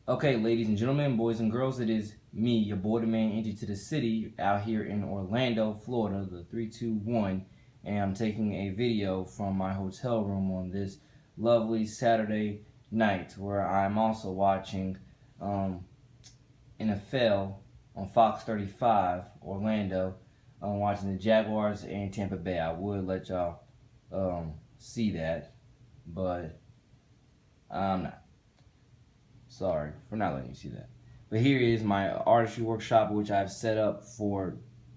Okay, ladies and gentlemen, boys and girls, it is me, your boy the man, entry to the city out here in Orlando, Florida, the 321, and I'm taking a video from my hotel room on this lovely Saturday night where I'm also watching NFL on Fox 35, Orlando. I'm watching the Jaguars and Tampa Bay. I would let y'all see that, but I'm not. Sorry for not letting you see that. But here is my artistry workshop, which I've set up for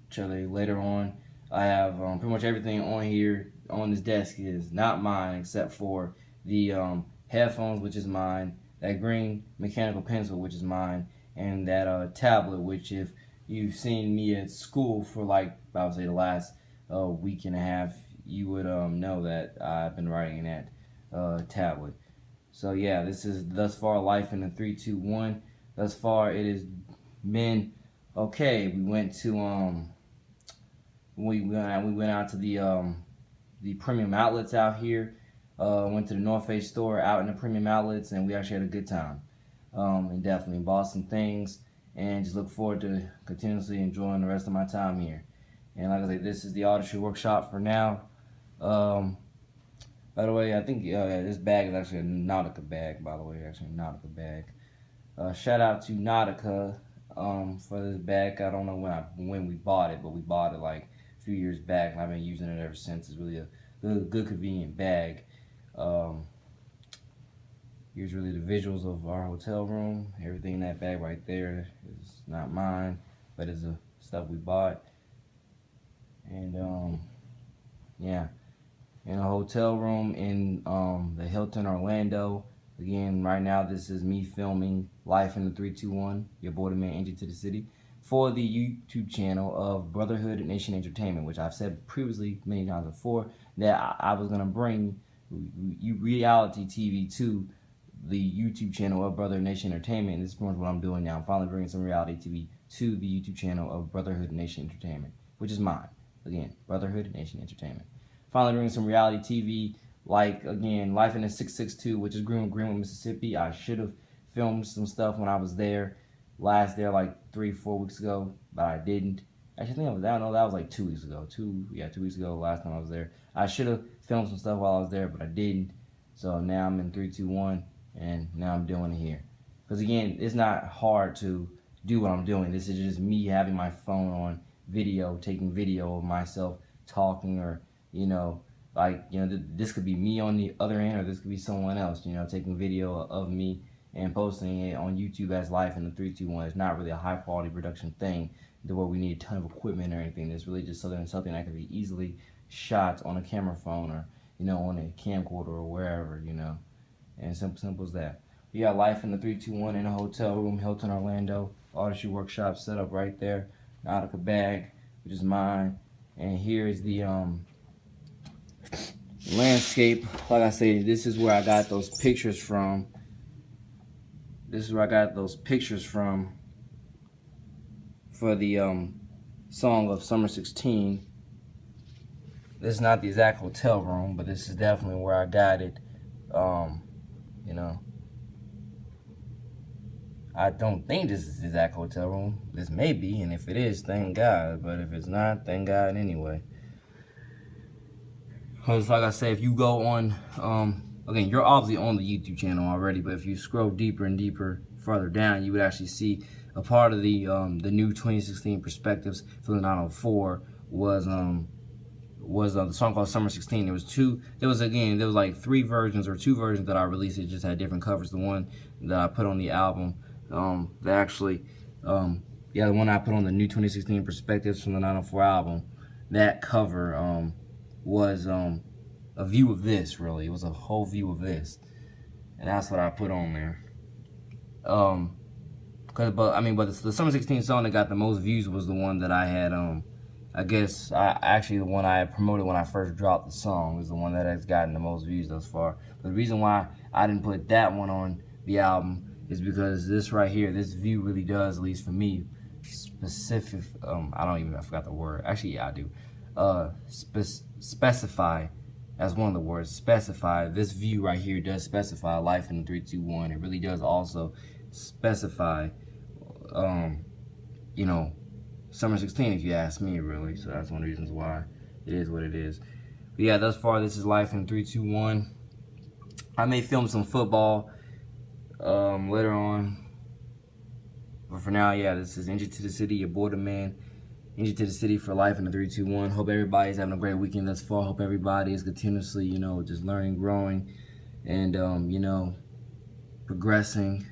Chile later on. I have pretty much everything on here on this desk is not mine except for the headphones, which is mine, that green mechanical pencil, which is mine, and that tablet, which if you've seen me at school for like I would say the last week and a half, you would know that I've been writing in that tablet. So yeah, this is thus far LiFe in the 321. Thus far it has been okay. We went to we went out to the premium outlets out here. Went to the North Face store out in the premium outlets, and we actually had a good time. And definitely bought some things, and just look forward to continuously enjoying the rest of my time here. And like I say, this is the artistry workshop for now. By the way, I think this bag is actually a Nautica bag, by the way, actually a Nautica bag. Shout out to Nautica for this bag. I don't know when we bought it, but we bought it like a few years back, and I've been using it ever since. It's really a good convenient bag. Here's really the visuals of our hotel room. Everything in that bag right there is not mine, but it's the stuff we bought. And yeah, in a hotel room in the Hilton Orlando. Again, right now this is me filming LiFe in the 321, your boy the man entry to the city, for the YouTube channel of Brotherhood Nation Entertainment, which I've said previously many times before that I was gonna bring reality TV to the YouTube channel of Brotherhood Nation Entertainment. And this is pretty much what I'm doing now. I'm finally bringing some reality TV to the YouTube channel of Brotherhood Nation Entertainment, which is mine. Again, Brotherhood Nation Entertainment. Finally bringing some reality TV, like, again, LiFe in the 662, which is Greenwood, Mississippi. I should have filmed some stuff when I was there, like 3-4 weeks ago, but I didn't. Actually, I think that was like 2 weeks ago. 2 weeks ago, last time I was there. I should have filmed some stuff while I was there, but I didn't. So now I'm in 321, and now I'm doing it here. Because again, it's not hard to do what I'm doing. This is just me having my phone on video, taking video of myself talking, or this could be me on the other end, or this could be someone else, taking video of me and posting it on YouTube as LiFe in the 321. It's not really a high quality production thing to where we need a ton of equipment or anything. It's really just something that can be easily shot on a camera phone, or on a camcorder, or wherever, and simple as that. We got LiFe in the 321 in a hotel room, Hilton Orlando, artistry workshop set up right there. Nautica bag, which is mine, and here is the landscape. Like I say, this is where I got those pictures from. For the song of Summer 16. This is not the exact hotel room, but this is definitely where I got it. I don't think this is the exact hotel room. This may be, and if it is, thank God. But if it's not, thank God anyway. Because like I say, if you go on, again, you're obviously on the YouTube channel already, but if you scroll deeper and deeper further down, you would actually see a part of the new 2016 Perspectives for the 904 was the song called Summer 16. There was like 3 versions or 2 versions that I released. It just had different covers. The one that I put on the album, the one I put on the new 2016 Perspectives from the 904 album, that cover was a view of this, really. It was a whole view of this. And that's what I put on there. But the Summer 16 song that got the most views was the one that I had, the one I promoted when I first dropped the song is the one that has gotten the most views thus far. But the reason why I didn't put that one on the album is because this right here, this view really does, at least for me, I forgot the word. Actually, yeah, I do. Specify That's one of the words. Specify. This view right here does specify life in the 321. It really does also specify, you know, summer 16, if you ask me, really. So that's one of the reasons why it is what it is. But yeah, thus far, this is life in 321. I may film some football later on. But for now, yeah, this is Injured to the City, your boy the man. Injured to the City for life in the 321. Hope everybody's having a great weekend thus far. Hope everybody is continuously, just learning, growing, and, progressing.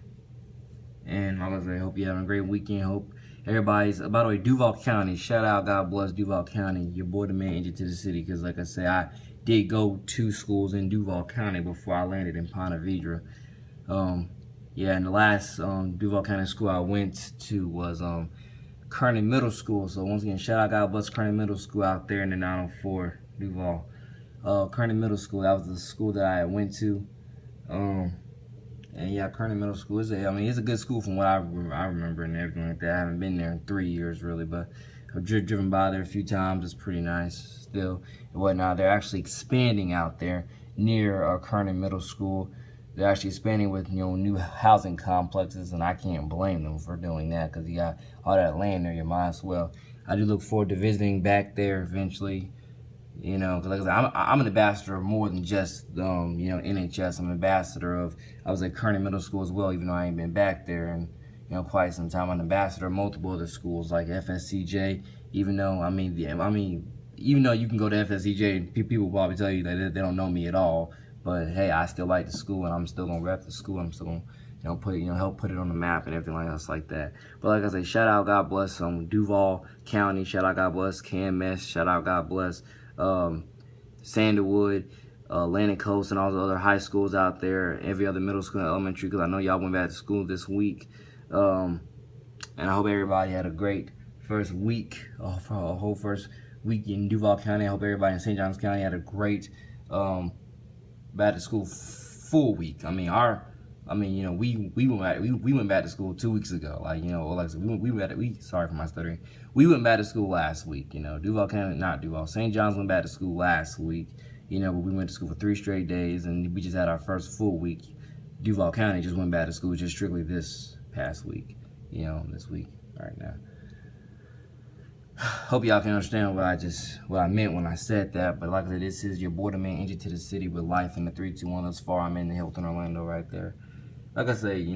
And like I say, hope you're having a great weekend. Hope everybody's, by the way, Duval County, shout out, God bless Duval County, your boy the man, Injured to the City. Because like I say, I did go to schools in Duval County before I landed in Ponte Vedra. Yeah, and the last Duval County school I went to was Kearney Middle School. So once again, shout out, God bless Kearney Middle School out there in the 904 Duval. Kearney Middle School, that was the school that I went to. And yeah, Kearney Middle School it's a good school from what I remember and everything like that. I haven't been there in 3 years really, but I've driven by there a few times. It's pretty nice still and whatnot. They're actually expanding out there near Kearney Middle School. They're actually expanding with new housing complexes, and I can't blame them for doing that because you got all that land there. You might as well. I do look forward to visiting back there eventually. Because like I said, I'm an ambassador of more than just NHS. I'm an ambassador of, I was at Kearney Middle School as well, even though I ain't been back there in quite some time. I'm an ambassador of multiple other schools like FSCJ. Even though even though you can go to FSCJ and people probably tell you that they don't know me at all. But hey, I still like the school, and I'm still gonna rep the school. I'm still gonna put it, help put it on the map and everything else like that. But like I say, shout out, God bless Duval County. Shout out, God bless KMS. Shout out, God bless Sandalwood, Atlantic Coast, and all the other high schools out there. Every other middle school and elementary, because I know y'all went back to school this week. And I hope everybody had a great first week, for a whole first week in Duval County. I hope everybody in St. Johns County had a great back to school full week. We went back to school 2 weeks ago. Sorry for my stuttering. We went back to school last week. Duval County, not Duval, St. John's went back to school last week. But we went to school for 3 straight days, and we just had our first full week. Duval County just went back to school just strictly this past week. This week right now. Hope y'all can understand what I meant when I said that. But like I said, this is your boy the man, Injured to the City with life in the 321. Thus far, I'm in the Hilton Orlando right there. Like I say,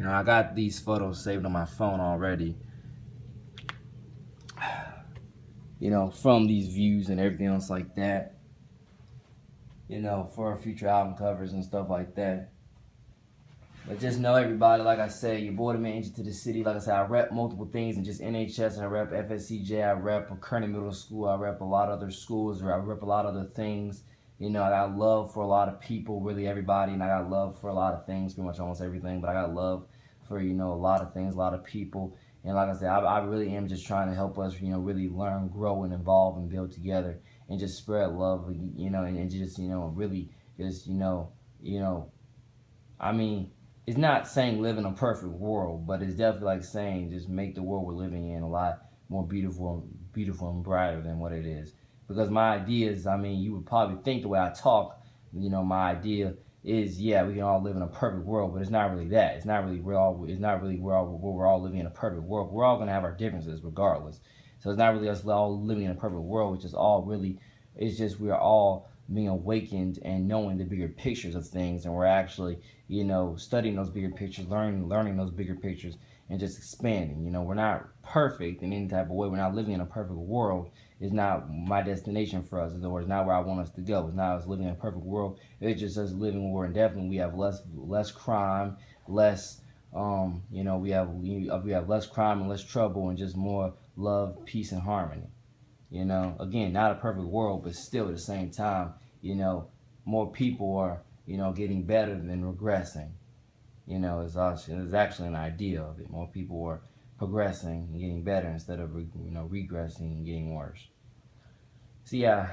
I got these photos saved on my phone already. From these views and everything else like that. For future album covers and stuff like that. But just know, everybody, like I said, your boy the man, Injured to the City. Like I said, I rep multiple things and just NHS, and I rep FSCJ, I rep Kearney Middle School, I rep a lot of other schools, or I rep a lot of other things. I got love for a lot of people, really everybody, and I got love for a lot of things, pretty much almost everything, but I got love for, a lot of things, a lot of people. And like I said, I really am just trying to help us, really learn, grow, and evolve and build together and just spread love, and just, really just, it's not saying live in a perfect world, but it's definitely like saying just make the world we're living in a lot more beautiful and brighter than what it is. Because my idea is, you would probably think the way I talk, my idea is, yeah, we can all live in a perfect world, but it's not really that. It's not really we're all living in a perfect world. We're all gonna have our differences regardless. So it's not really us all living in a perfect world, which is all really, it's just we're all being awakened and knowing the bigger pictures of things, and we're actually, studying those bigger pictures, learning those bigger pictures, and just expanding. We're not perfect in any type of way. We're not living in a perfect world. It's not my destination for us, or it's not where I want us to go. It's not us living in a perfect world. It's just us living where definitely we have less crime, less we have less crime and less trouble, and just more love, peace, and harmony. Again, not a perfect world, but still at the same time, more people are, getting better than regressing. It's actually an idea of it. More people are progressing and getting better instead of, regressing and getting worse. So yeah,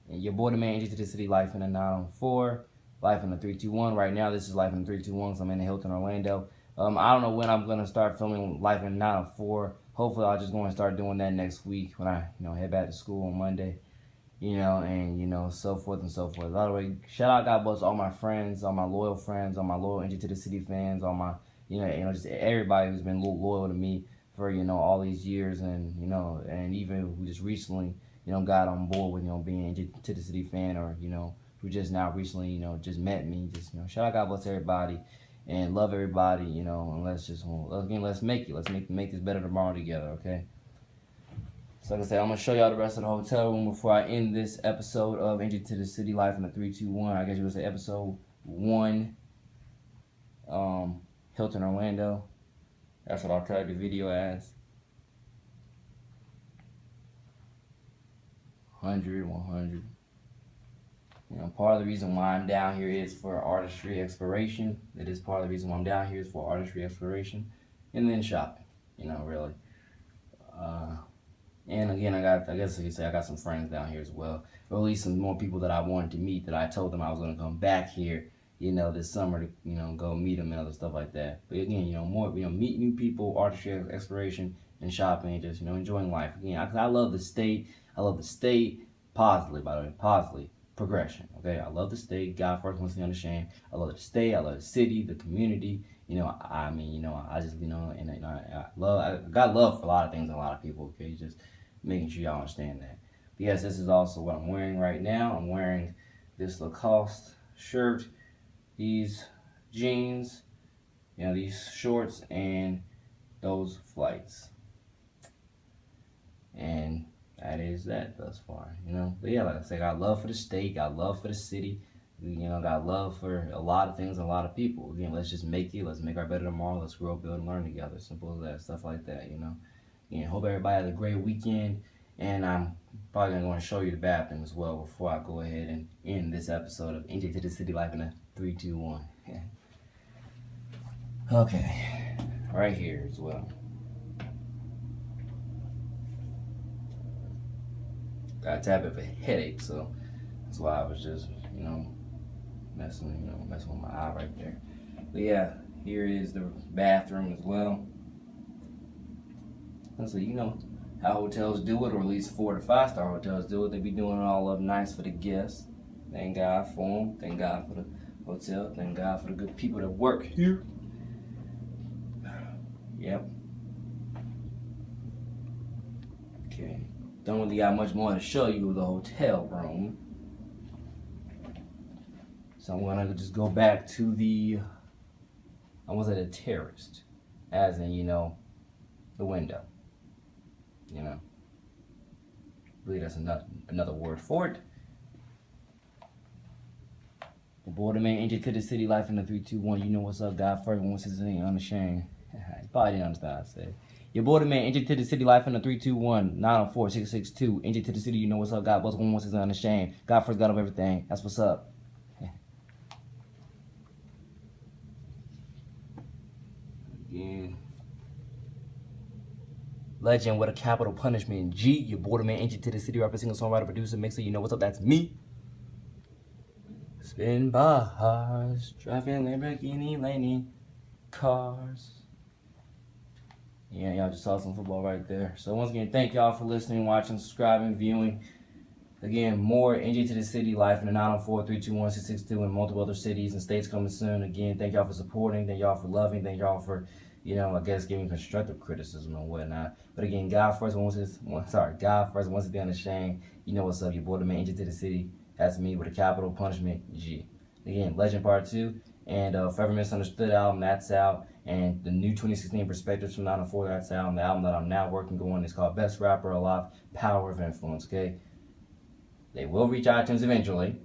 your boy the man, Injured to the City, life in the 904, life in the 321. Right now, this is life in the 321, so I'm in the Hilton Orlando. I don't know when I'm going to start filming life in 904. Hopefully, I'll just go and start doing that next week when I, head back to school on Monday. and so forth and so forth. By the way, shout out, God bless all my friends, all my loyal friends, all my loyal Enter to the City fans, all my, just everybody who's been loyal to me for, all these years, and even who just recently, got on board with, being Enter to the City fan, or, who just now recently, just met me. Just, shout out, God bless everybody, and love everybody, and let's make it. Let's make this better tomorrow together, okay? So like I said, I'm going to show y'all the rest of the hotel room before I end this episode of Entry to the City LiFe in the 321. I guess you would say episode 1, Hilton, Orlando. That's what I'll tag the video as. 100. Part of the reason why I'm down here is for artistry exploration. It is part of the reason why I'm down here is for artistry exploration. And then shopping, really. And again, I guess you could say I got some friends down here as well. Or at least some more people that I wanted to meet, that I told them I was going to come back here, this summer to, go meet them and other stuff like that. But again, more, meet new people, artistry exploration, and shopping, and just, enjoying life. Again, I love the state. I love the state positively, by the way, positively. Progression, okay? I love the state. God first, once again, unashamed. I love the state. I love the city, the community. I just, and I got love for a lot of things and a lot of people, okay? Just making sure y'all understand that. But yes, this is also what I'm wearing right now. I'm wearing this Lacoste shirt, these jeans, these shorts, and those flights. And that is that thus far, But yeah, like I said, got love for the state, got love for the city, got love for a lot of things and a lot of people. Again, let's just make it. Let's make our better tomorrow. Let's grow, build, and learn together. Simple as that, stuff like that, Again, hope everybody has a great weekend, and I'm probably going to show you the bathroom as well before I go ahead and end this episode of Entry to the City LiFe in a 3, 2, 1. Okay, right here as well. Got a tad bit of a headache, so that's why I was just, messing with my eye right there. But yeah, here is the bathroom as well. So how hotels do it, or at least 4 to 5 star hotels do it. They be doing it all up nice for the guests. Thank God for them. Thank God for the hotel. Thank God for the good people that work here. Yep. Okay. Don't really got much more to show you of the hotel room. So I'm gonna just go back to I was at a terrace, as in, the window. I believe that's another word for it. The border man, Entry to the City LiFe in the 3, 2, 1. You know what's up, God first, once his name unashamed. You probably didn't understand what I said. Your border man, Entry to the City LiFe in the 3, 2, 1, 904 662. Entry to the city, you know what's up, God bless one once his unashamed. God first, God of everything. That's what's up. Again. Legend with a capital punishment. G, your border man, Entry to the City, rapper, singer, songwriter, producer, mixer, you know what's up, that's me. Spin bars, driving Lamborghini, laning cars. Yeah, y'all just saw some football right there. So once again, thank y'all for listening, watching, subscribing, viewing. Again, more Entry to the City LiFe in the 904 321 662 and multiple other cities and states coming soon. Again, thank y'all for supporting. Thank y'all for loving. Thank y'all for, I guess giving constructive criticism and whatnot. But again, God first, once it's done ashamed. You know what's up, your boy the man, Entry to the City. That's me with a capital punishment, G. Again, Legend Part 2 and Forever Misunderstood album, that's out. And the new 2016 Perspectives from 904, that's out. And the album that I'm now working on is called Best Rapper Alive, Power of Influence, okay? They will reach iTunes eventually,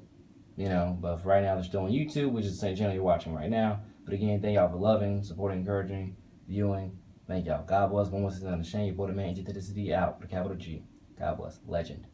but for right now they're still on YouTube, which is the same channel you're watching right now. But again, thank y'all for loving, supporting, encouraging, viewing. Thank y'all. God bless. One was unashamed. Your boy the man, Entry to the City, out with a capital G. God bless. Legend.